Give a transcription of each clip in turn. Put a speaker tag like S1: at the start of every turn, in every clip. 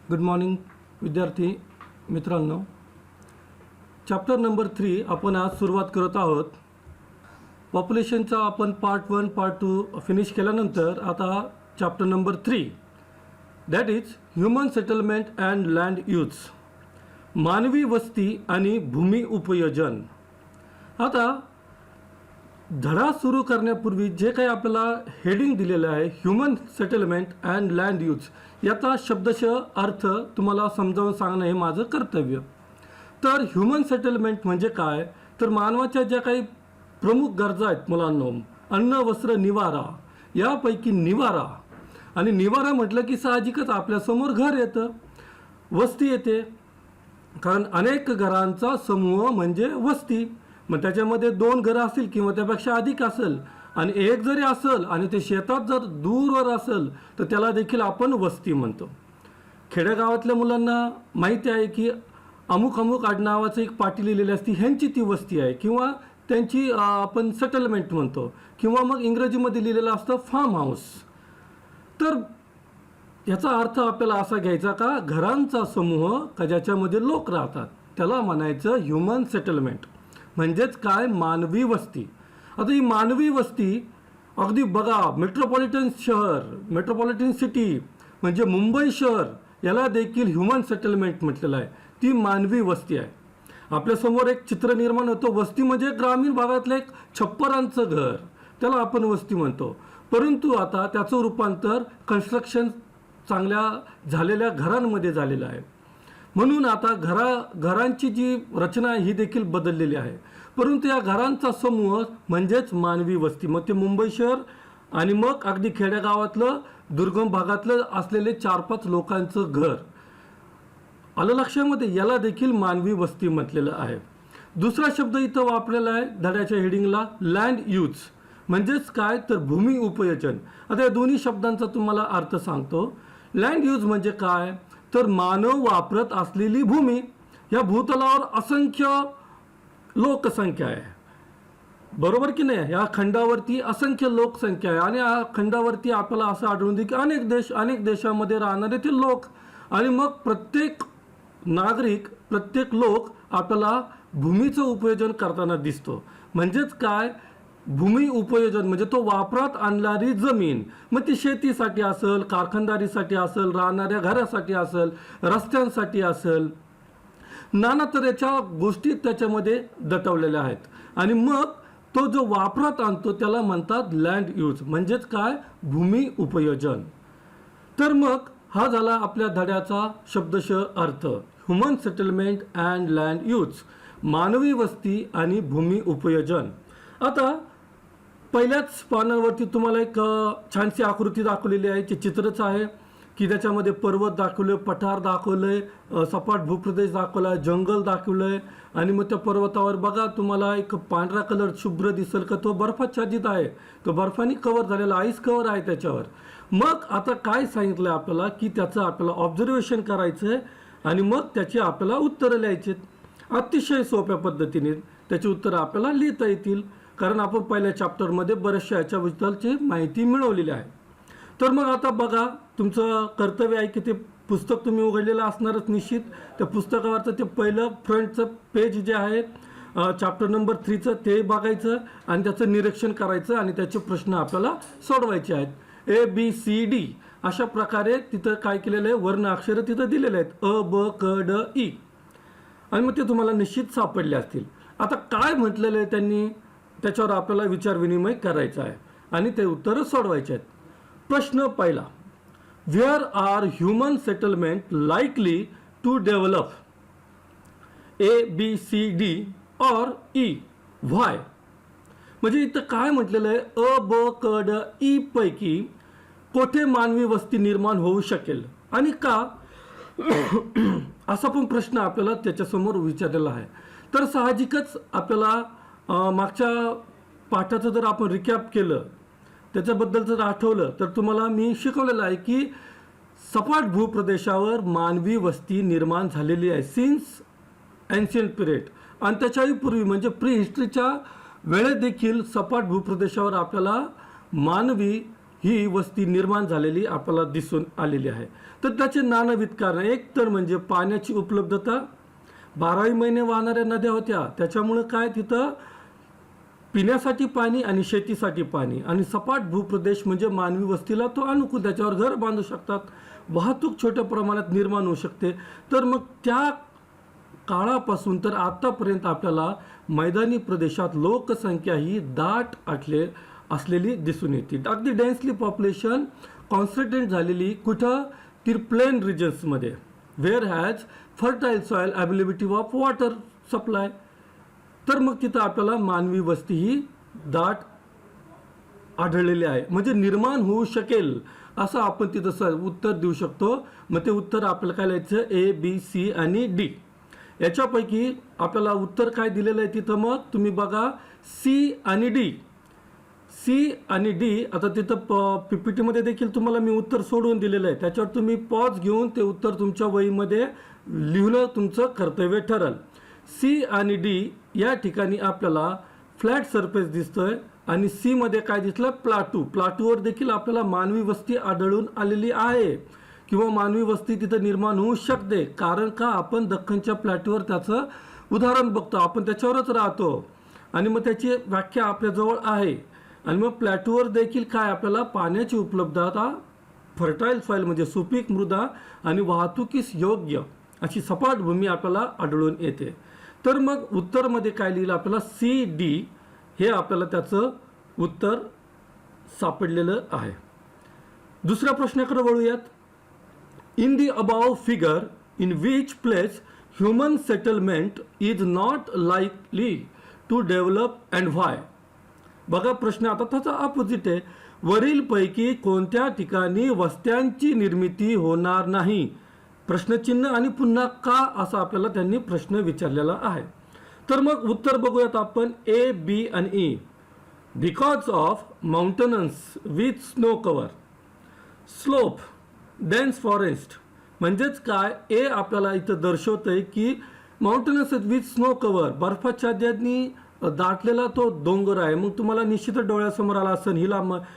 S1: Good morning विद्यार्थी मित्रांनो. Chapter number 3 आपण आज सुरुवात करत आहोत. पॉप्युलेशनचा आपण पार्ट 1 पार्ट 2 फिनिश केल्यानंतर आता chapter number 3 that is human settlement and land use, मानवी वस्ती आणि भूमी उपयोजन. आता धडा सुरू करण्यापूर्वी जे काही आपल्याला हेडिंग दिलेलं आहे human settlement and land use, याचा शब्दशः अर्थ तुम्हाला समजावून सांगणं हे माझं कर्तव्य. तर ह्युमन सेटलमेंट म्हणजे काय, तर मानवाच्या ज्या काही प्रमुख गरजा आहेत मुलांनो, अन्न वस्त्र निवारा, यापैकी निवारा, आणि निवारा म्हटलं की साहजिकच आपल्यासमोर घर येतं, वस्ती येते, कारण अनेक घरांचा समूह म्हणजे वस्ती. मग त्याच्यामध्ये 2 घरं असतील किंवा त्यापेक्षा अधिक असेल, आणि एक जरी असेल आणि ते शेतात जर दूरवर असेल तर त्याला देखील आपण वस्ती म्हणतो. खेडेगावातल्या मुलांना माहिती आहे की अमुक अमुक आडनावाचं एक पाटी लिहिलेली असती, ह्यांची ती वस्ती आहे, किंवा त्यांची आपण सेटलमेंट म्हणतो, किंवा मग इंग्रजीमध्ये लिहिलेलं असतं फार्म हाऊस. तर याचा अर्थ आपल्याला असा घ्यायचा का घरांचा समूह का ज्याच्यामध्ये लोक राहतात त्याला म्हणायचं ह्युमन सेटलमेंट, म्हणजेच काय मानवी वस्ती. आता ही मानवी वस्ती अगदी बघा, मेट्रोपॉलिटन शहर, मेट्रोपॉलिटन सिटी म्हणजे मुंबई शहर, याला देखील ह्युमन सेटलमेंट म्हटलेलं आहे. ती मानवी वस्ती आहे. आपल्यासमोर एक चित्र निर्माण होतं, वस्ती म्हणजे ग्रामीण भागातलं एक छप्परांचं घर, त्याला आपण वस्ती म्हणतो. परंतु आता त्याचं रूपांतर कन्स्ट्रक्शन चांगल्या झालेल्या घरांमध्ये झालेलं आहे, म्हणून आता घरांची जी रचना आहे ही देखील बदललेली आहे. परंतु या घरांचा समूह म्हणजेच मानवी वस्ती. मग ते मुंबई शहर आणि मग अगदी खेड्यागावातलं दुर्गम भागातलं असलेले 4-5 लोकांचं घर, आलं लक्षामध्ये, याला देखील मानवी वस्ती म्हटलेलं आहे. दुसरा शब्द इथं वापरलेला आहे धड्याच्या हेडिंगला, लँड यूज, म्हणजेच काय तर भूमी उपयोजन. आता या दोन्ही शब्दांचा तुम्हाला अर्थ सांगतो. लँड यूज म्हणजे काय, तर मानव वापरत असलेली भूमी. या भूतलावर असंख्य लोकसंख्या आहे, बरोबर की नाही. या खंडावरती असंख्य लोकसंख्या आहे, आणि या खंडावरती आपल्याला असं आढळून येते की अनेक देशामध्ये राहणारे ते लोक, आणि मग प्रत्येक नागरिक, प्रत्येक लोक आपल्याला भूमीचं उपयोजन करताना दिसतो. म्हणजेच काय भूमी उपयोजन म्हणजे तो वापरात आणणारी जमीन, मग ती शेतीसाठी असेल, कारखानदारीसाठी असेल, राहणाऱ्या घरासाठी असेल, रस्त्यांसाठी असेल, नाना तऱ्हेच्या गोष्टी त्याच्यामध्ये दटवलेल्या आहेत. आणि मग तो जो वापरात आणतो त्याला म्हणतात लँड यूज, म्हणजेच काय भूमी उपयोजन. तर मग हा झाला आपल्या धड्याचा शब्दशः अर्थ, human settlement and land use, मानवी वस्ती आणि भूमी उपयोजन. आता पहिल्याच पानावरती तुम्हाला एक छानशी आकृती दाखवलेली आहे, जे चित्रच आहे की त्याच्यामध्ये पर्वत दाखवले, पठार दाखवले, सपाट भूप्रदेश दाखवला, जंगल दाखवलंय, आणि मग त्या पर्वतावर बघा तुम्हाला एक पांढरा कलर शुभ्र दिसेल का, तो बर्फाच्छादित आहे, तो बर्फाने कव्हर झालेला आईस कव्हर आहे त्याच्यावर. मग आता काय सांगितलं आपल्याला की त्याचं आपल्याला ऑब्झर्वेशन करायचं आहे, आणि मग त्याची आपल्याला उत्तरं लिहायची. अतिशय सोप्या पद्धतीने त्याची उत्तरं आपल्याला लिहिता येतील, कारण आपण पहिल्या चॅप्टरमध्ये बऱ्याचशा याच्याबद्दलची माहिती मिळवलेली आहे. तर मग आता बघा, तुमचं कर्तव्य आहे की ते पुस्तक तुम्ही उघडलेलं असणारच निश्चित. त्या पुस्तकावरचं ते पहिलं फ्रंटचं पेज जे आहे चॅप्टर नंबर 3चं ते बघायचं, आणि त्याचं निरीक्षण करायचं, आणि त्याचे प्रश्न आपल्याला सोडवायचे आहेत. ABCD अशा प्रकारे तिथं काय केलेलं आहे, वर्ण अक्षरं तिथं दिलेले आहेत, अ ब क ड ई, आणि मग ते तुम्हाला निश्चित सापडले असतील. आता काय म्हटलेलं आहे त्यांनी, त्याच्यावर आपल्याला विचारविनिमय करायचा आहे आणि ते उत्तरं सोडवायचे आहेत. प्रश्न पहिला, where are human settlement likely to develop, ABCD or E, why. म्हणजे इथं काय म्हटलेलं आहे, अ ब क ड ई पैकी कोठे मानवी वस्ती निर्माण होऊ शकेल आणि का, असा पण प्रश्न आपल्याला त्याच्यासमोर विचारलेला आहे. तर साहजिकच आपल्याला मागच्या पाठाचं जर आपण रिकॅप केलं, त्याच्याबद्दल जर आठवलं, तर तुम्हाला मी शिकवलेलं आहे की सपाट भूप्रदेशावर मानवी वस्ती निर्माण झालेली आहे सिन्स एन्शियंट पिरियड, आणि त्याच्याही पूर्वी म्हणजे प्री हिस्ट्रीच्या वेळेत देखील सपाट भूप्रदेशावर आपल्याला मानवी ही वस्ती निर्माण झालेली आपल्याला दिसून आलेली आहे. तर त्याचे नानाविध कारण, एक तर म्हणजे पाण्याची उपलब्धता, 12ही महिने वाहणाऱ्या नद्या होत्या, त्याच्यामुळे काय तिथं पिण्यासाठी पाणी आणि शेतीसाठी पाणी, आणि सपाट भूप्रदेश म्हणजे मानवी वस्तीला तो अनुकूल, त्याच्यावर घर बांधू शकतात, वाहतूक छोट्या प्रमाणात निर्माण होऊ शकते. तर मग त्या काळापासून तर आतापर्यंत आपल्याला मैदानी प्रदेशात लोकसंख्या ही दाट असलेली दिसून येते. अगदी डेन्सली पॉप्युलेशन कॉन्सन्ट्रेट झालेली कुठं, ती प्लेन रिजन्समध्ये, where has fertile soil availability of water supply. तर मग तिथं आपल्याला मानवी वस्ती ही दाट आढळलेली आहे, म्हणजे निर्माण होऊ शकेल असं आपण तिथं उत्तर देऊ शकतो. मग ते उत्तर आपल्याला काय लिहायचं, ए, बी, सी आणि डी. याच्यापैकी आपल्याला उत्तर काय दिलेलं आहे तिथं, मग तुम्ही बघा सी आणि डी. सी आणि डी, आता तिथं पीपीटीमध्ये देखील तुम्हाला मी उत्तर सोडवून दिलेलं आहे, त्याच्यावर तुम्ही पॉज घेऊन ते उत्तर तुमच्या वहीमध्ये लिहिणं तुमचं कर्तव्य ठरेल. सी आणि डी या ठिकाणी आपल्याला फ्लॅट सरफेस दिसतोय, आणि सी मध्ये काय दिसलं, प्लाटू. प्लाटूवर देखील आपल्याला मानवी वस्ती आढळून आलेली आहे, किंवा मानवी वस्ती तिथं निर्माण होऊ शकते. कारण का, आपण दख्खनच्या प्लॅटूवर त्याचं उदाहरण बघतो, आपण त्याच्यावरच राहतो, आणि मग त्याची व्याख्या आपल्याजवळ आहे. आणि मग प्लॅटूवर देखील काय आपल्याला पाण्याची उपलब्धता, फर्टाईल सॉईल म्हणजे सुपीक मृदा, आणि वाहतुकीस योग्य अशी सपाट भूमी आपल्याला आढळून येते. तर मग उत्तरमध्ये काय लिहिलं आपल्याला, सी, डी हे आपल्याला त्याचं उत्तर सापडलेलं आहे. दुसऱ्या प्रश्नाकडे वळूयात. In the above figure in which place human settlement is not likely to develop and why. बघा प्रश्न आता त्याचा अपोजिट आहे. वरीलपैकी कोणत्या ठिकाणी वस्त्यांची निर्मिती होणार नाही, प्रश्नचिन्ह आणि पुन्हा का, असा आपल्याला त्यांनी प्रश्न विचारलेला आहे. तर मग उत्तर बघूयात आपण, ए, बी आणि E. Because of mountains with snow cover, slope, dense forest. म्हणजेच काय, ए आपल्याला इथं दर्शवतंय की माउंटन्स विथ स्नो कवर, बर्फाच्छाद्यांनी दाटलेला तो डोंगर आहे. मग तुम्हाला निश्चितच डोळ्यासमोर आला असेल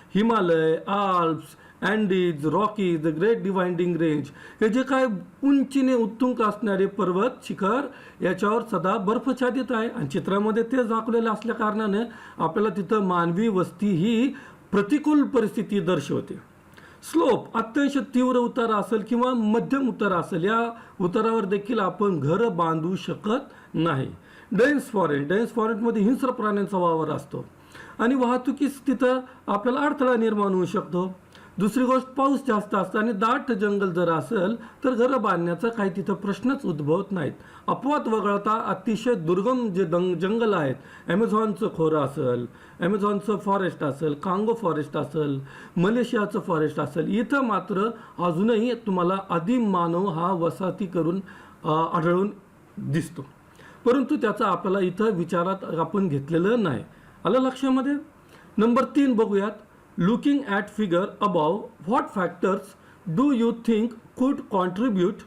S1: Himalaya, Alps, Andes, Rockies, the Great Dividing Range, हे जे काय उंचीने उत्तुंग असणारे पर्वत शिखर, याच्यावर सदा बर्फाच्छादित आहे, आणि चित्रामध्ये ते दाखवलेलं असल्या कारणाने आपल्याला तिथं मानवी वस्ती ही प्रतिकूल परिस्थिती दर्शवते. स्लोप, अत्यंत तीव्र उतार असेल किंवा मध्यम उतार असेल, या उतारावर देखील आपण घर बांधू शकत नाही. डेन्स फॉरेस्टमध्ये हिंस्र प्राण्यांचा वावर असतो, आणि वाहतुकीस तिथं आपल्याला अडथळा निर्माण होऊ शकतो. दुसरी गोष्ट, पाऊस जास्त असतो आणि दाट जंगल जर असेल तर घरं बांधण्याचा काही तिथं प्रश्नच उद्भवत नाहीत. अपवाद वगळता अतिशय दुर्गम जे जंगल आहेत, ॲमेझॉनचं खोरं असेल, ॲमेझॉनचं फॉरेस्ट असेल, कांगो फॉरेस्ट असेल, मलेशियाचं फॉरेस्ट असेल, इथं मात्र अजूनही तुम्हाला आदिम मानव हा वसाहती करून आढळून दिसतो, परंतु त्याचा आपल्याला इथं विचारात आपण घेतलेलं नाही. आलं लक्षामध्ये. नंबर 3 बघूयात. Looking at figure above, what factors do you think could contribute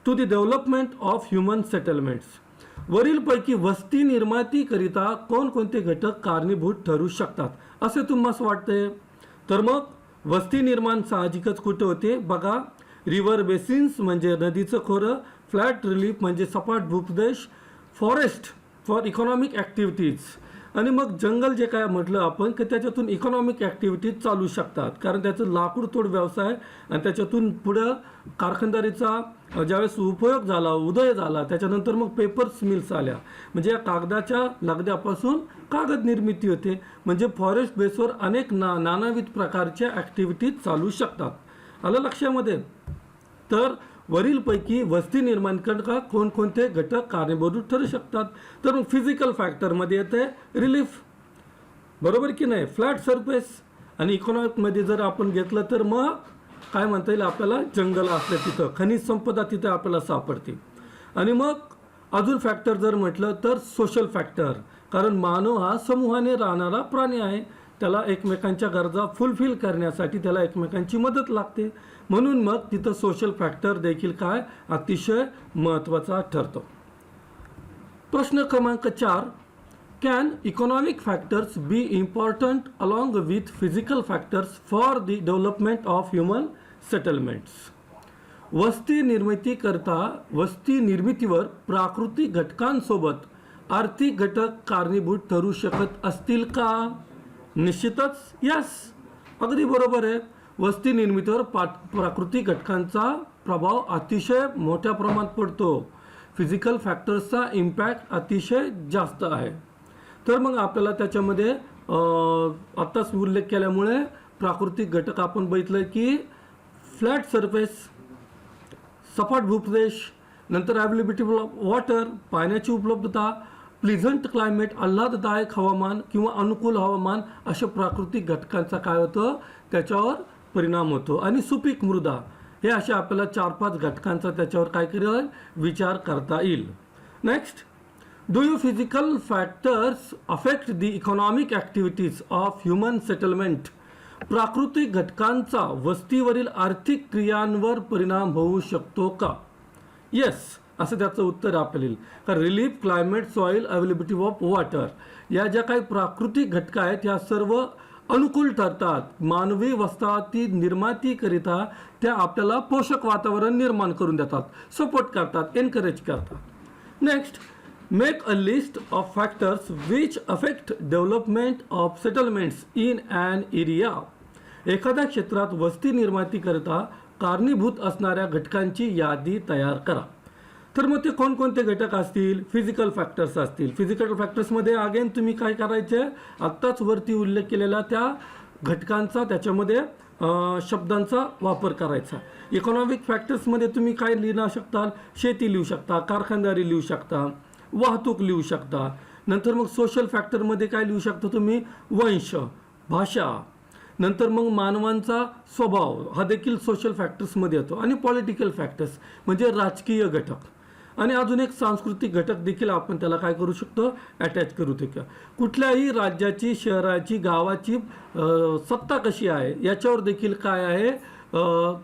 S1: to the development of human settlements. वरीलपैकी वस्ती निर्मितीकरिता कोणकोणते घटक कारणीभूत ठरू शकतात असे तुम्हाला वाटते. तर मग वस्ती निर्माण साहजिकच कुठे होते बघा, रिव्हर बेसिन्स म्हणजे नदीचं खोरं, फ्लॅट रिलीफ म्हणजे सपाट भूप्रदेश, फॉरेस्ट फॉर इकॉनॉमिक ॲक्टिव्हिटीज, आणि मग जंगल जे काय म्हटलं आपण की त्याच्यातून इकॉनॉमिक ॲक्टिव्हिटीज चालू शकतात, कारण त्याचं लाकूड तोड व्यवसाय, आणि त्याच्यातून पुढं कारखानदारीचा ज्यावेळेस उपयोग झाला, उदय झाला, त्याच्यानंतर मग पेपर्स मिल्स आल्या, म्हणजे या कागदाच्या लगद्यापासून कागद निर्मिती होते. म्हणजे फॉरेस्ट बेसवर अनेक नानाविध प्रकारच्या ॲक्टिव्हिटीज चालू शकतात. आलं लक्षामध्ये. तर वरीलपैकी वस्ती निर्माण करता कोणकोणते घटक कारणीभूत ठरू शकतात. तर फिजिकल फॅक्टरमध्ये येते रिलीफ, बरोबर की नाही, फ्लॅट सरफेस, आणि इकॉनॉमिकमध्ये जर आपण घेतलं तर मग काय म्हणता येईल आपल्याला, जंगल असलं तिथं, खनिज संपदा तिथं आपल्याला सापडते. आणि मग अजून फॅक्टर जर म्हटलं तर सोशल फॅक्टर, कारण मानव हा समूहाने राहणारा प्राणी आहे, त्याला एकमेकांच्या गरजा फुलफिल करण्यासाठी त्याला एकमेकांची मदत लागते, म्हणून मग तिथं सोशल फॅक्टर देखील काय अतिशय महत्त्वाचा ठरतो. प्रश्न क्रमांक 4. Can economic factors be important along with physical factors for the development of human settlements? वस्ती निर्मितीकरता वस्ती निर्मितीवर प्राकृतिक घटकांसोबत आर्थिक घटक कारणीभूत ठरू शकत असतील का? निश्चितच यस, अगदी बरोबर आहे. वस्ती निर्मितीवर प्राकृतिक घटकांचा प्रभाव अतिशय मोठ्या प्रमाणात पडतो. फिजिकल फॅक्टर्सचा इम्पॅक्ट अतिशय जास्त आहे. तर मग आपल्याला त्याच्यामध्ये आत्ताच उल्लेख केल्यामुळे प्राकृतिक घटक आपण बघितलं की फ्लॅट सरफेस, सपाट भूप्रदेश, नंतर अवेलेबिलिटी ऑफ वॉटर, पाण्याची उपलब्धता, प्लीझंट क्लायमेट, आल्हाददायक हवामान किंवा अनुकूल हवामान, अशा प्राकृतिक घटकांचा काय होतं त्याच्यावर परिणाम होतो. आणि सुपीक मृदा, हे असे आपल्याला 4-5 घटकांचा त्याच्यावर काय करेल विचार करता येईल. Next, do you physical factors affect the economic activities of human settlement? प्राकृतिक घटकांचा वस्तीवरील आर्थिक क्रियांवर परिणाम होऊ शकतो का? येस, असं त्याचं उत्तर आपल्याला येईल. कारण relief, climate, soil, availability of water, या ज्या काही प्राकृतिक घटक आहेत या सर्व अनुकूल ठरतात मानवी वसाहती निर्मितीकरिता. त्या आपल्याला पोषक वातावरण निर्माण करून देतात, सपोर्ट करतात, एनकरेज करतात. Next, make a list of factors which affect development of settlements in an area. एखाद्या क्षेत्रात वस्ती निर्मितीकरिता कारणीभूत असणाऱ्या घटकांची यादी तयार करा. तर मग ते कोणकोणते घटक असतील? फिजिकल फॅक्टर्स असतील. फिजिकल फॅक्टर्समध्ये अगेन तुम्ही काय करायचे, आत्ताच वरती उल्लेख केलेला त्या घटकांचा त्याच्यामध्ये शब्दांचा वापर करायचा. इकॉनॉमिक फॅक्टर्समध्ये तुम्ही काय लिहू शकता? शेती लिहू शकता, कारखानदारी लिहू शकता, वाहतूक लिहू शकता. नंतर मग सोशल फॅक्टरमध्ये काय लिहू शकता तुम्ही? वंश, भाषा, नंतर मग मानवांचा स्वभाव, हा देखील सोशल फॅक्टर्समध्ये येतो. आणि पॉलिटिकल फॅक्टर्स म्हणजे राजकीय घटक. आणि अजून एक सांस्कृतिक घटक देखील आपण त्याला काय करू शकतो? अटॅच करू शकतो. कुठल्याही राज्याची, शहराची, गावाची सत्ता कशी आहे याच्यावर देखील काय आहे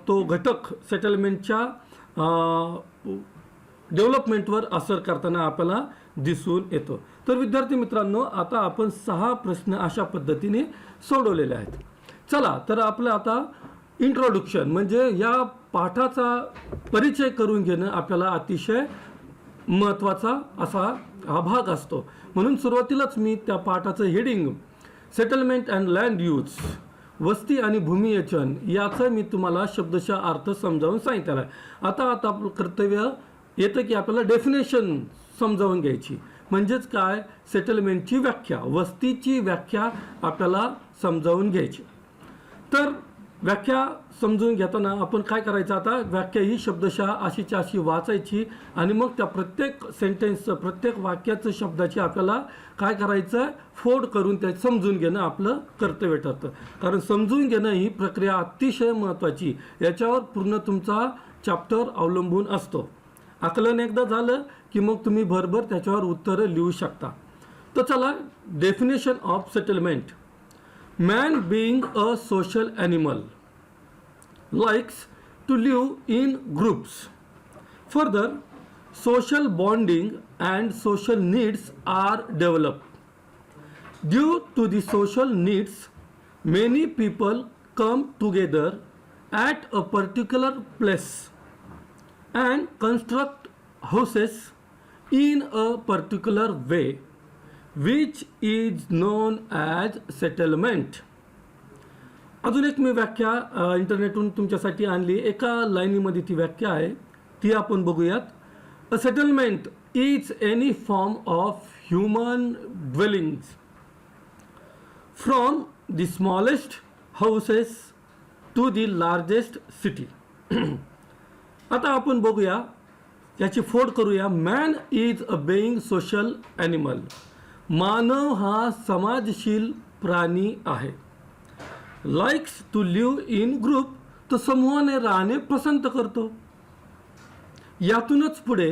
S1: तो घटक सेटलमेंटच्या डेव्हलपमेंटवर असर करताना आपल्याला दिसून येतो. तर विद्यार्थी मित्रांनो, आता आपण 6 प्रश्न अशा पद्धतीने सोडवलेले आहेत. चला, तर आपलं आता इंट्रोडक्शन म्हणजे या पाठाचा परिचय करून घेणं आपल्याला अतिशय महत्त्वाचा असा हा भाग असतो. म्हणून सुरुवातीलाच मी त्या पाठाचं heading settlement and land use, वस्ती आणि भूमियचन, याचं मी तुम्हाला शब्दशः अर्थ समजावून सांगितलेला आहे. आता आपलं कर्तव्य येतं की आपल्याला डेफिनेशन समजावून घ्यायची. म्हणजेच काय, सेटलमेंटची व्याख्या, वस्तीची व्याख्या आपल्याला समजावून घ्यायची. तर व्याख्या समजून घेताना आपण काय करायचं, आता व्याख्या ही शब्दशः अशीच्या अशी वाचायची आणि मग त्या प्रत्येक सेंटेन्सचं, प्रत्येक वाक्याचं, शब्दाची आपल्याला काय करायचं, फोड करून ते समजून घेणं आपलं कर्तव्य ठरतं. कारण समजून घेणं ही प्रक्रिया अतिशय महत्त्वाची, याच्यावर पूर्ण तुमचा चॅप्टर अवलंबून असतो. आकलन एकदा झालं की मग तुम्ही भरभर त्याच्यावर उत्तरं लिहू शकता. तर चला, definition of settlement. Man being a social animal likes to live in groups. Further, social bonding and social needs are developed. Due to the social needs, many people come together at a particular place and construct houses in a particular way, which is known as settlement. अजून एक मी व्याख्या इंटरनेटवरून तुमच्यासाठी आणली. एका लाईनीमध्ये ती व्याख्या आहे, ती आपण बघूयात. A settlement is any form of human dwellings from the smallest houses to the largest city. आता आपण बघूया, याची फोड करूया. Man is a being social animal. मानव हा समाजशील प्राणी आहे. Likes to live in group, तो समूहाने राहणे पसंत करतो. यातूनच पुढे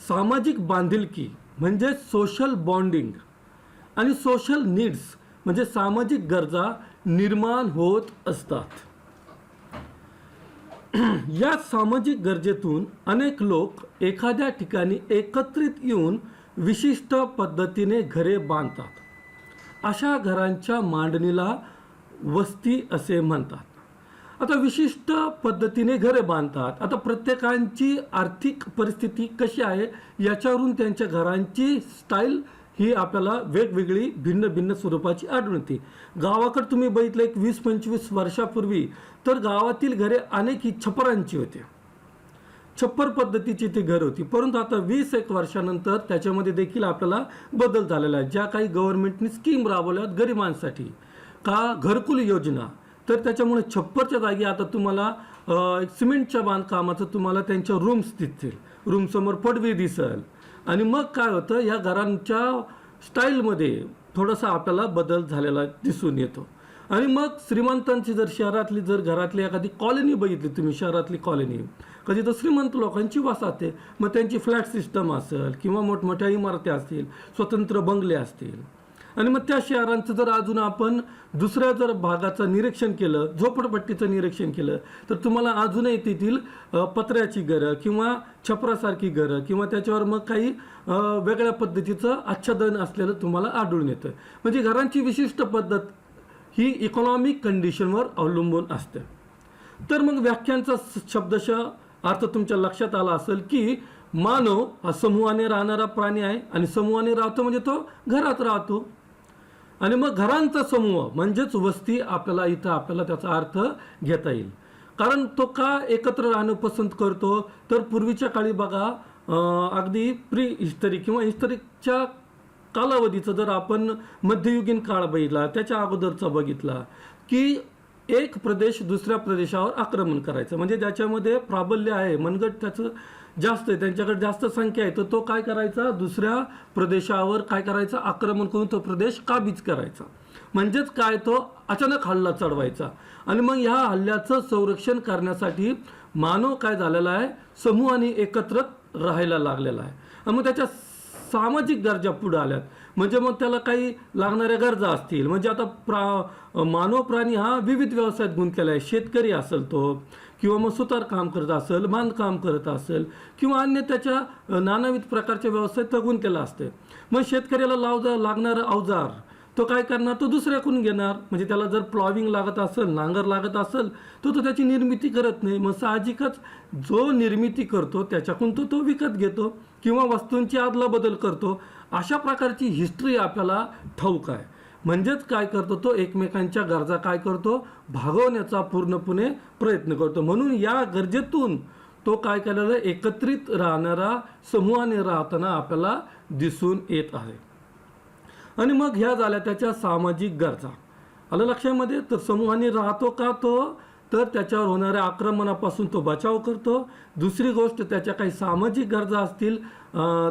S1: सामाजिक बांधिलकी म्हणजे सोशल बॉन्डिंग आणि सोशल नीड्स म्हणजे सामाजिक गरजा निर्माण होत असतात. या सामाजिक गरजेतून अनेक लोक एखाद्या ठिकाणी एकत्रित येऊन विशिष्ट पद्धतीने घरे बांधतात. अशा घरांच्या मांडणीला वस्ती असे म्हणतात. आता विशिष्ट पद्धतीने घरे बांधतात. आता प्रत्येकाची आर्थिक परिस्थिती कशी आहे याच्यावरून त्यांच्या घरांची स्टाईल ही आपल्याला वेगवेगळी भिन्न भिन्न स्वरूपाची आढळून येते. गावाकडे तुम्ही बघितलं एक 20-25 वर्षापूर्वी तर गावातील घरे अनेक ही छपरांची होती. छप्पर पद्धतीची ती घर होती. परंतु आता 20-1 वर्षानंतर त्याच्यामध्ये देखील आपल्याला बदल झालेला आहे. ज्या काही गव्हर्नमेंटनी स्कीम राबवल्या गरिबांसाठी का घरकुल योजना, तर त्याच्यामुळे छप्परच्या जागी आता तुम्हाला सिमेंटच्या बांधकामाचं तुम्हाला त्यांच्या रूम्स दिसतील, रूमसमोर पडवी दिसेल. आणि मग काय होतं, या घरांच्या स्टाईलमध्ये थोडासा आपल्याला बदल झालेला दिसून येतो. आणि मग श्रीमंतांची जर शहरातली जर घरातली एखादी कॉलनी बघितली तुम्ही, शहरातली कॉलनी कधी तर श्रीमंत लोकांची वसाहत आहे, मग त्यांची फ्लॅट सिस्टम असेल किंवा मोठमोठ्या इमारती असतील, स्वतंत्र बंगले असतील. आणि मग त्या शहरांचं जर अजून आपण दुसऱ्या जर भागाचं निरीक्षण केलं, झोपडपट्टीचं निरीक्षण केलं, तर तुम्हाला अजूनही तेथील पत्र्याची घरं किंवा छपरासारखी घरं किंवा त्याच्यावर मग काही वेगळ्या पद्धतीचं आच्छादन असलेलं तुम्हाला आढळून येतं. म्हणजे घरांची विशिष्ट पद्धत ही इकॉनॉमिक कंडिशनवर अवलंबून असते. तर मग व्याख्यांचा शब्दशः अर्थ तुमच्या लक्षात आला असेल की मानव हा समूहाने राहणारा प्राणी आहे आणि समूहाने राहतो म्हणजे तो घरात राहतो. आणि मग घरांचा समूह म्हणजेच वस्ती आपल्याला इथं आपल्याला त्याचा अर्थ घेता येईल. कारण तो का एकत्र राहणं पसंत करतो, तर पूर्वीच्या काळी बघा अगदी प्री हिस्टरी किंवा हिस्टरीच्या कालावधीचं जर आपण मध्ययुगीन काळ बघितला, त्याच्या अगोदरचा बघितला की एक प्रदेश दुसऱ्या प्रदेशावर आक्रमण करायचं, म्हणजे ज्याच्यामध्ये प्राबल्य आहे, मनगट त्याचं जास्त आहे, त्यांच्याकडे जास्त संख्या आहे, तर तो काय करायचा, दुसऱ्या प्रदेशावर काय करायचा, आक्रमण करून तो प्रदेश काबीज करायचा. म्हणजेच काय, तो अचानक हल्ला चढवायचा. आणि मग ह्या हल्ल्याचं संरक्षण करण्यासाठी मानव काय झालेला आहे, समूहाने एकत्र राहायला लागलेला आहे. आणि मग त्याच्या सामाजिक गरजा पुढे आल्यात. म्हणजे मग त्याला काही लागणाऱ्या गरजा असतील, म्हणजे आता मानव प्राणी हा विविध व्यवसायात गुंतलेला आहे. शेतकरी असेल तो, किंवा मग सुतार काम करत असेल, बांधकाम करत असेल, किंवा अन्य त्याच्या नानाविध प्रकारच्या व्यवसायात गुंतलेला असते. मग शेतकऱ्याला लागणारं अवजार तो काय करणार, तो दुसऱ्याकडून घेणार. म्हणजे त्याला जर प्लॉविंग लागत असेल, नांगर लागत असेल, तो त्याची निर्मिती करत नाही. मग साहजिकच जो निर्मिती करतो त्याच्याकडून तो विकत घेतो किंवा वस्तूंची अदलाबदल करतो. अशा प्रकारची हिस्ट्री आपल्याला ठाऊक आहे. म्हणजेच काय करतो, तो एकमेकांच्या गरजा काय करतो, भागवण्याचा पूर्णपणे प्रयत्न करतो. म्हणून या गरजेतून तो काय केलेला, एकत्रित राहणारा समूहाने राहताना आपल्याला दिसून येत आहे. आणि मग ह्या झाल्या त्याच्या सामाजिक गरजा. आलं लक्षामध्ये. तर समूहाने राहतो का तो, तर त्याच्यावर होणाऱ्या आक्रमणापासून तो बचाव करतो. दुसरी गोष्ट, त्याच्या काही सामाजिक गरजा असतील,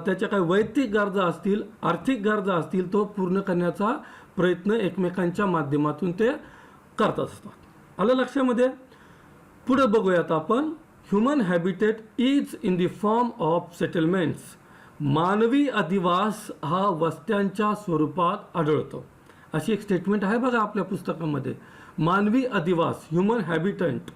S1: त्याच्या काही वैयक्तिक गरजा असतील, आर्थिक गरजा असतील, तो पूर्ण करण्याचा प्रयत्न एकमेकांच्या माध्यमातून ते करत असतात. आलं लक्षामध्ये. पुढे बघूयात आपण. Human habitat is in the form of settlements. मानवी अधिवास हा वस्त्यांच्या स्वरूपात आढळतो. अशी एक स्टेटमेंट आहे बघा आपल्या पुस्तकामध्ये. मानवी अधिवास, ह्युमन हॅबिटंट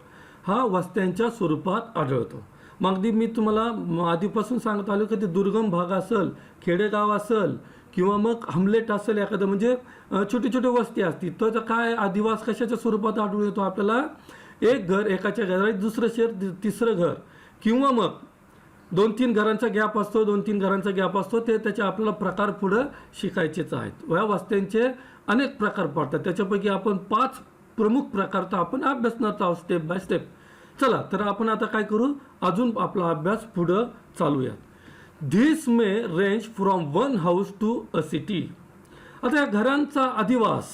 S1: हा वस्त्यांच्या स्वरूपात आढळतो. मग मी तुम्हाला आधीपासून सांगत आलो की ते दुर्गम भाग असेल, खेडेगाव असेल, किंवा मग हमलेट असेल एखादं, म्हणजे छोटी छोटी वस्ती असतील, तर काय अधिवास कशाच्या स्वरूपात आढळून येतो आपल्याला. एक घर, एकाच्या घरात दुसरं शहर, तिसरं घर, किंवा मग 2-3 घरांचा गॅप असतो, 2-3 घरांचा गॅप असतो. ते त्याचे आपल्याला प्रकार पुढं शिकायचेच आहेत. या वस्त्यांचे अनेक प्रकार पडतात. त्याच्यापैकी आपण 5 प्रमुख प्रकारचा आपण अभ्यासणार आहोत स्टेप बाय स्टेप. चला तर आपण आता काय करू, अजून आपला अभ्यास पुढं चालूयात. This may range from one house to a city. आता या घरांचा अधिवास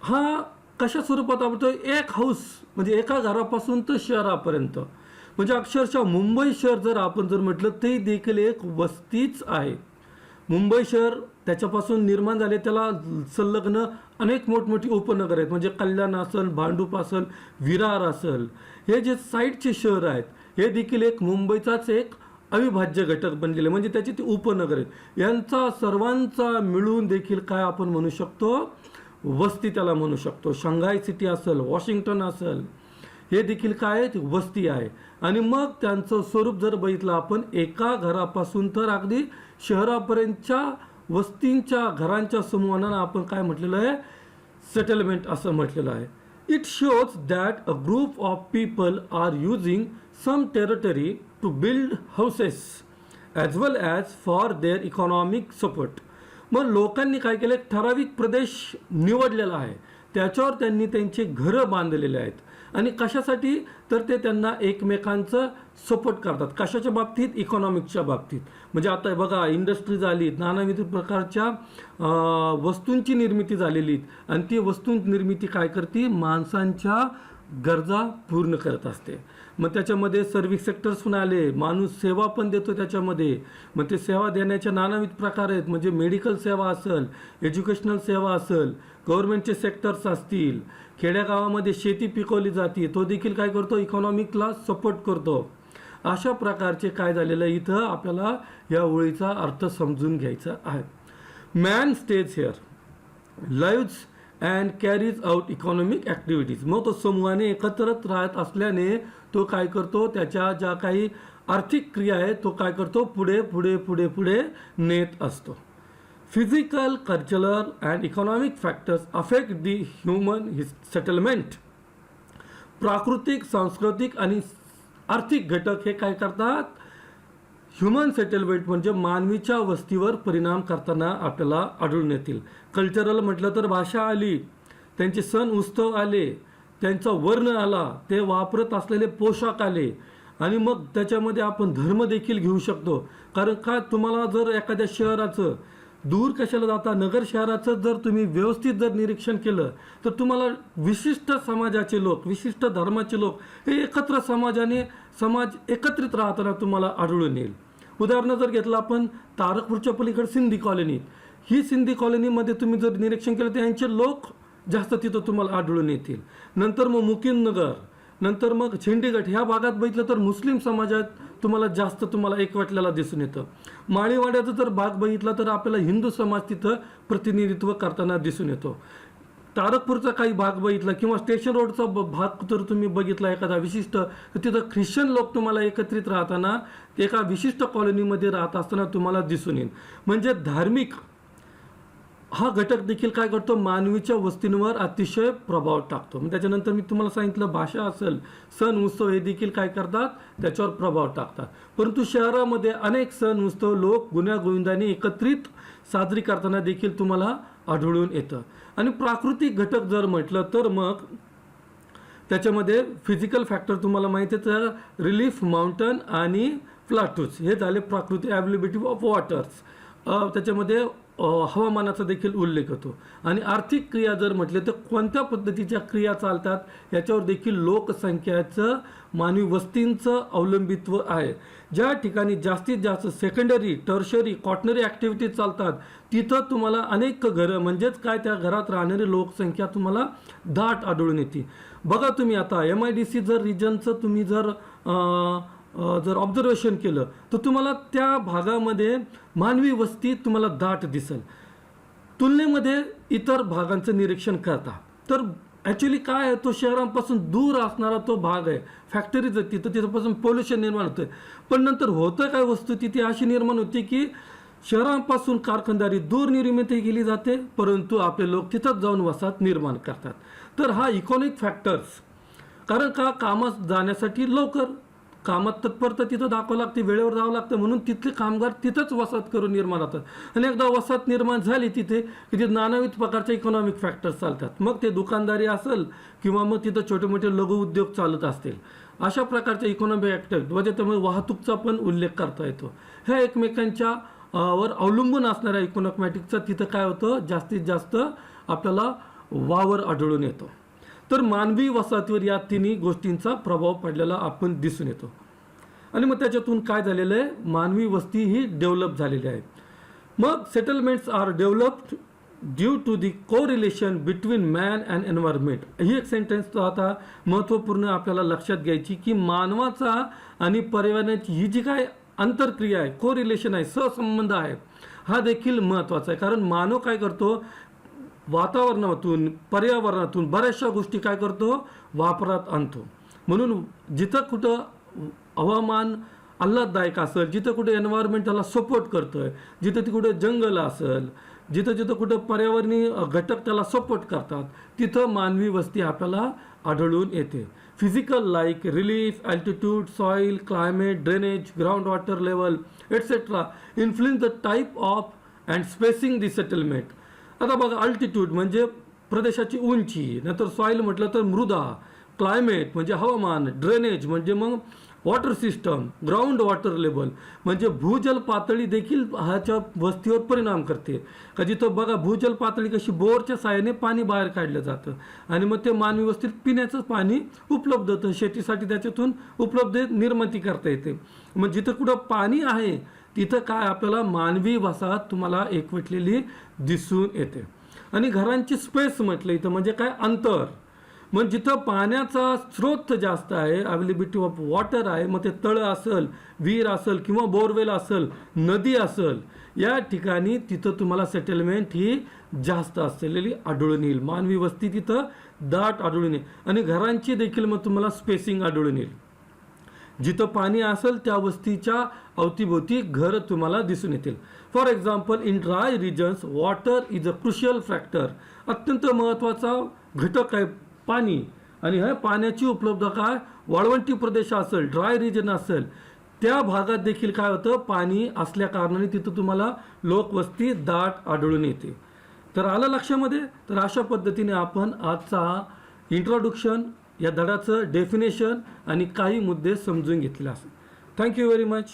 S1: हा कशा स्वरूपात आढळतो. एक हाऊस म्हणजे एका घरापासून तर शहरापर्यंत, म्हणजे अक्षरशः मुंबई शहर जर आपण जर म्हटलं ते देखील एक वस्तीच आहे. मुंबई शहर त्याच्यापासून निर्माण झाले, त्याला संलग्न अनेक मोठमोठी उपनगर आहेत. म्हणजे कल्याण असेल, भांडूप असेल, विरार असेल, हे जे साईडचे शहर आहेत हे देखील एक मुंबईचाच एक अविभाज्य घटक बनलेले, म्हणजे त्याची ती उपनगर आहेत. यांचा सर्वांचा मिळून देखील काय आपण म्हणू शकतो, वस्ती त्याला म्हणू शकतो. शंघाई सिटी असेल, वॉशिंग्टन असेल, हे देखील काय आहे, वस्ती आहे. आणि मग त्यांचं स्वरूप जर बघितलं आपण, एका घरापासून तर अगदी शहरापर्यंतच्या वस्तींच्या घरांच्या समूहांना आपण काय म्हटलेलं आहे, सेटलमेंट असं म्हटलेलं आहे. It shows that a group of people are using some territory to build houses as well as for their economic support. मग लोकांनी काय केलं, ठराविक प्रदेश निवडलेला आहे, त्याच्यावर त्यांनी त्यांचे घरं बांधलेले आहेत. आणि कशासाठी, तर ते त्यांना एकमेकांचं सपोर्ट करतात. कशाच्या बाबतीत, इकॉनॉमिकच्या बाबतीत. म्हणजे आता बघा, इंडस्ट्रीज आलीत, नानाविध प्रकारच्या वस्तूंची निर्मिती झालेली, आणि ती वस्तू निर्मिती काय करते, माणसांच्या गरजा पूर्ण करत असते. मग त्याच्यामध्ये सर्व्हिस सेक्टर्स पण आले, माणूस सेवा पण देतो त्याच्यामध्ये. मग ते सेवा देण्याच्या नानाविध प्रकार आहेत, म्हणजे मेडिकल सेवा असेल, एज्युकेशनल सेवा असेल, गव्हर्नमेंटचे सेक्टर्स असतील, खेड्यागावामध्ये शेती पिकवली जाते, तो देखील काय करतो, इकॉनॉमिकला सपोर्ट करतो. अशा प्रकारचे काय झालेलं आहे, इथं आपल्याला या ओळीचा अर्थ समजून घ्यायचा आहे. Man stage here, lives and carries out economic activities. मग तो समूहाने एकत्रच राहत असल्याने तो काय करतो, त्याच्या ज्या काही आर्थिक क्रिया आहेत तो काय करतो, पुढे पुढे पुढे पुढे नेत असतो. Physical, cultural and economic factors affect the human settlement. प्राकृतिक, सांस्कृतिक आणि आर्थिक घटक हे काय करतात, ह्युमन सेटलमेंट म्हणजे मानवीच्या वस्तीवर परिणाम करताना आपल्याला आढळून येतील. कल्चरल म्हटलं तर भाषा आली, त्यांचे सण उत्सव आले, त्यांचा वर्ण आला, ते वापरत असलेले पोशाख आले, आणि मग त्याच्यामध्ये आपण धर्म देखील घेऊ शकतो. कारण का, तुम्हाला जर एखाद्या शहराचं, दूर कशाला जाता, नगर शहराचं जर तुम्ही व्यवस्थित जर निरीक्षण केलं तर तुम्हाला विशिष्ट समाजाचे लोक, विशिष्ट धर्माचे लोक हे एकत्र समाज एकत्रित राहताना तुम्हाला आढळून येईल. उदाहरण जर घेतलं आपण तारकपूरच्या पलीकडे सिंधी कॉलनी, ही सिंधी कॉलनीमध्ये तुम्ही जर निरीक्षण केलं तर यांचे लोक जास्त तिथं तुम्हाला आढळून येतील. नंतर मग मुकीमनगर, नंतर मग चंडीगड ह्या भागात बघितलं तर मुस्लिम समाजात तुम्हाला जास्त एकवटलेला दिसून येतं. माळीवाड्याचा जर भाग बघितला तर आपल्याला हिंदू समाज तिथं प्रतिनिधित्व करताना दिसून येतो. तारकपूरचा काही भाग बघितला किंवा स्टेशन रोडचा भाग जर तुम्ही बघितला एखादा विशिष्ट, तर तिथं ख्रिश्चन लोक तुम्हाला एकत्रित राहताना एका विशिष्ट कॉलनीमध्ये राहत असताना तुम्हाला दिसून येईल. म्हणजे धार्मिक हा घटक देखील काय करतो, मानवीच्या वस्तींवर अतिशय प्रभाव टाकतो. मग त्याच्यानंतर मी तुम्हाला सांगितलं, भाषा असेल, सण उत्सव हे देखील काय करतात, त्याच्यावर प्रभाव टाकतात. परंतु शहरामध्ये अनेक सण उत्सव लोक गुण्यागोविंदाने एकत्रित साजरी करताना देखील तुम्हाला आढळून येतं. आणि प्राकृतिक घटक जर म्हटलं तर मग त्याच्यामध्ये फिजिकल फॅक्टर तुम्हाला माहिती आहे, रिलीफ माउंटन आणि प्लाटूज हे झाले प्राकृतिक. अवेलेबिलिटी ऑफ वॉटर्स, त्याच्यामध्ये हवामानाचा देखील उल्लेख होतो. आणि आर्थिक क्रिया जर म्हटले तर कोणत्या पद्धतीच्या क्रिया चालतात याच्यावर देखील लोकसंख्याचं, मानवी वस्तींचं अवलंबित्व आहे. ज्या ठिकाणी जास्तीत जास्त सेकंडरी, टर्शरी, कॉटनरी ॲक्टिव्हिटीज चालतात तिथं तुम्हाला अनेक घरं, म्हणजेच काय, त्या घरात राहणारी लोकसंख्या तुम्हाला दाट आढळून येते. बघा तुम्ही आता MIDC जर रिजनचं तुम्ही जर ऑब्झर्वेशन केलं तर तुम्हाला त्या भागामध्ये मानवी वस्ती तुम्हाला दाट दिसेल. तुलनेमध्ये इतर भागांचं निरीक्षण करता तर ॲक्च्युली काय आहे, तो शहरांपासून दूर असणारा तो भाग आहे, फॅक्टरीज आहेत तिथं, तिथंपासून पोल्युशन निर्माण होतं. पण नंतर होतं काय, वस्तू तिथे अशी निर्माण होती की शहरांपासून कारखानदारी दूर निर्मिती केली जाते, परंतु आपले लोक तिथंच जाऊन वसाहत निर्माण करतात. तर हा इकॉनॉमिक फॅक्टर्स, कारण का, कामात जाण्यासाठी लवकर कामात तत्परता तिथं दाखवावं लागते, वेळेवर जावं लागतं, म्हणून तिथले कामगार तिथंच वसाहत करून निर्माण होतात. आणि एकदा वसाहत निर्माण झाली तिथे की तिथे नानाविध प्रकारचे इकॉनॉमिक फॅक्टर्स चालतात. मग ते दुकानदारी असेल किंवा मग तिथं छोटे मोठे लघु उद्योग चालत असतील, अशा प्रकारचे इकॉनॉमिक ॲक्टिव्हिटी, म्हणजे त्यामुळे वाहतूकचा पण उल्लेख करता येतो. ह्या एकमेकांच्या वर अवलंबून असणाऱ्या इकॉनॉमॅटिकचा तिथं काय होतं, जास्तीत जास्त आपल्याला वावर आढळून येतो. तर मानवी वसाहतीवर या तिन्ही गोष्टींचा प्रभाव पडलेला आपण दिसून येतो. आणि मग त्याच्यातून काय झालेलं आहे, मानवी वस्ती ही डेव्हलप झालेली आहे. मग settlements are developed due to the correlation between man and environment. ही एक सेंटेन्स आता महत्त्वपूर्ण आपल्याला लक्षात घ्यायची की मानवाचा आणि पर्यावरणाची ही जी काय आंतरक्रिया आहे, कोरिलेशन आहे, सहसंबंध आहे, हा देखील महत्त्वाचा आहे. कारण मानव काय करतो, वातावरणातून, पर्यावरणातून बऱ्याचशा गोष्टी काय करतो, वापरात आणतो. म्हणून जिथं कुठं हवामान आल्हाददायक असेल, जिथं कुठे एन्व्हायरमेंट त्याला सपोर्ट करतोय, जिथं कुठे जंगल असेल, जिथं कुठं पर्यावरणीय घटक त्याला सपोर्ट करतात, तिथं मानवी वस्ती आपल्याला आढळून येते. Physical like relief, altitude, soil, climate, drainage, ground water level etcetera influence the type of and spacing the settlement. आता बघा, अल्टिट्यूड म्हणजे प्रदेशाची उंची, नंतर सॉईल म्हटलं तर मृदा, क्लायमेट म्हणजे हवामान, ड्रेनेज म्हणजे मग water system, ground water level म्हणजे भूजल पातळी देखील ह्याच्या वस्तीवर परिणाम करते. का जिथं बघा भूजल पातळी कशी बोरच्या साहाय्याने पाणी बाहेर काढलं जातं आणि मग ते मानवी वस्तीत पिण्याचं पाणी उपलब्ध होतं, शेतीसाठी त्याच्यातून उपलब्ध निर्मिती करता येते. मग जिथं कुठं पाणी आहे तिथं काय आपल्याला मानवी वसाहत तुम्हाला एकवटलेली दिसून येते. आणि घरांची स्पेस म्हटलं इथं म्हणजे काय, अंतर. मग जिथं पाण्याचा स्रोत जास्त आहे, अवेलेबिलिटी ऑफ वॉटर आहे, मग ते तळं असेल, विहीर असेल किंवा बोरवेल असेल, नदी असेल, या ठिकाणी तिथं तुम्हाला सेटलमेंट ही जास्त असलेली आढळून येईल. मानवी वस्ती तिथं दाट आढळून येईल. आणि घरांची देखील मग तुम्हाला स्पेसिंग आढळून येईल. जिथं पाणी असेल त्या वस्तीच्या अवतीभोवती घर तुम्हाला दिसून येतील. For example, in dry regions water is a crucial factor. अत्यंत महत्त्वाचा घटक आहे पाणी. आणि ह्या पाण्याची उपलब्धता काय, वाळवंटी प्रदेश असेल, ड्राय रिजन असेल, त्या भागात देखील काय होतं, पाणी असल्या कारणाने तिथं तुम्हाला लोकवस्ती दाट आढळून येते. तर आलं लक्षामध्ये. तर अशा पद्धतीने आपण आजचा इंट्रोडक्शन या धड्याचं डेफिनेशन आणि काही मुद्दे समजून घेतले असेल. Thank you very much.